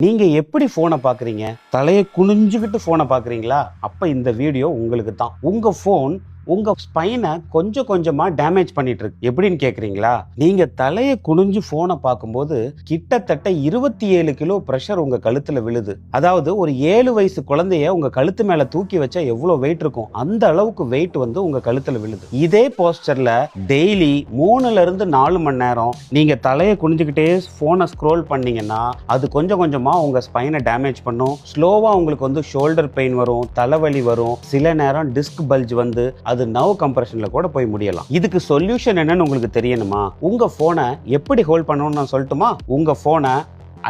நீங்க எப்படி போனை பாக்குறீங்க? தலையை குனிஞ்சுக்கிட்டு போனை பாக்குறீங்களா? அப்ப இந்த வீடியோ உங்களுக்கு தான். உங்க போன் உங்க ஸ்பைனை கொஞ்சம் கொஞ்சமா டேமேஜ் பண்ணிட்டு இருக்கு. எப்படின்னு கேக்குறீங்களா? நீங்க தலையை குனிஞ்சு போனை பார்க்கும்போது கிட்டத்தட்ட 27 கிலோ பிரஷர் உங்க கழுத்துல விழுது. அதாவது ஒரு 7 வயசு குழந்தைய உங்க கழுத்து மேல தூக்கி வச்சா எவ்வளவு வெயிட் இருக்கும், அந்த அளவுக்கு வெயிட் வந்து உங்க கழுத்துல விழுது. இதே போஸ்டர்ல டெய்லி 3ல இருந்து 4 மணி நேரம் நீங்க தலையை குனிஞ்சுக்கிட்டே போனை ஸ்க்ரோல் பண்ணீங்கன்னா அது கொஞ்சம் கொஞ்சமா உங்க ஸ்பைனை டேமேஜ் பண்ணும். ஸ்லோவா உங்களுக்கு வந்து ஷோல்டர் பெயின் வரும், தலைவலி வரும், சில நேரம் டிஸ்க் பல்ஜ் வந்து அது நர்வ் கம்ப்ரஷன்ல கூட போய் முடியலாம். இதுக்கு சொல்யூஷன் என்னன்னு உங்களுக்கு தெரியணுமா? உங்க போனை எப்படி ஹோல்ட் பண்ணணும்னு நான் சொல்லட்டுமா? உங்க போனை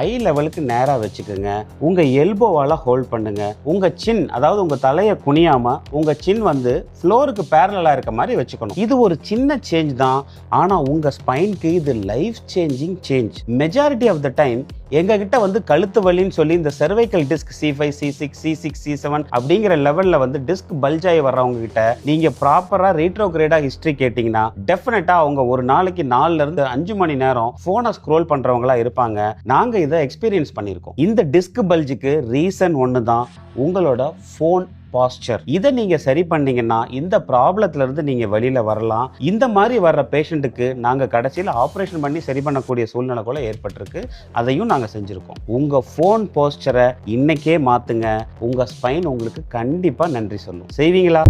ஐ லெவலுக்கு நேரா வச்சுக்கோங்க. உங்க எல்போவால ஹோல்ட் பண்ணுங்க. உங்க சின், அதாவது உங்க தலையை குனியாம உங்க சின் வந்து ஃப்ளோருக்கு பேரலா இருக்க மாதிரி வச்சுக்கணும். இது ஒரு சின்ன சேஞ்ச் தான், ஆனா உங்க ஸ்பைனுக்கு இது life changing change. Majority of the time எங்க கிட்ட வந்து கழுத்து வலின்னு சொல்லி இந்த cervical disk C5 C6 C6 C7 அப்படிங்கிற லெவல்ல வந்து டிஸ்க் பல்ஜ் ஆகி வர்றவங்க கிட்ட நீங்க ப்ராப்பரா ரீட்ரோகிரேடா ஹிஸ்டரி கேட்டீங்கன்னா டெஃபினட்டா அவங்க ஒரு நாளைக்கு 4ல இருந்து 5 மணி நேரம் போனை ஸ்க்ரோல் பண்றவங்களா இருப்பாங்க. நாங்க இதை எக்ஸ்பீரியன்ஸ் பண்ணியிருக்கோம். இந்த டிஸ்க் பல்ஜுக்கு ரீசன் ஒன்று தான், உங்களோட போன் பாஸ்டர். இதை நீங்க சரி பண்ணீங்கன்னா இந்த ப்ராப்ளத்துல இருந்து நீங்க வெளியில வரலாம். இந்த மாதிரி வர்ற பேஷண்ட்டுக்கு நாங்க கடைசியில் ஆபரேஷன் பண்ணி சரி பண்ணக்கூடிய சூழ்நிலை கூட ஏற்பட்டிருக்கு. அதையும் நாங்க செஞ்சிருக்கோம். உங்க போன் போஸ்டரை இன்னைக்கே மாத்துங்க. உங்க ஸ்பைன் உங்களுக்கு கண்டிப்பா நன்றி சொல்லும். செய்வீங்களா?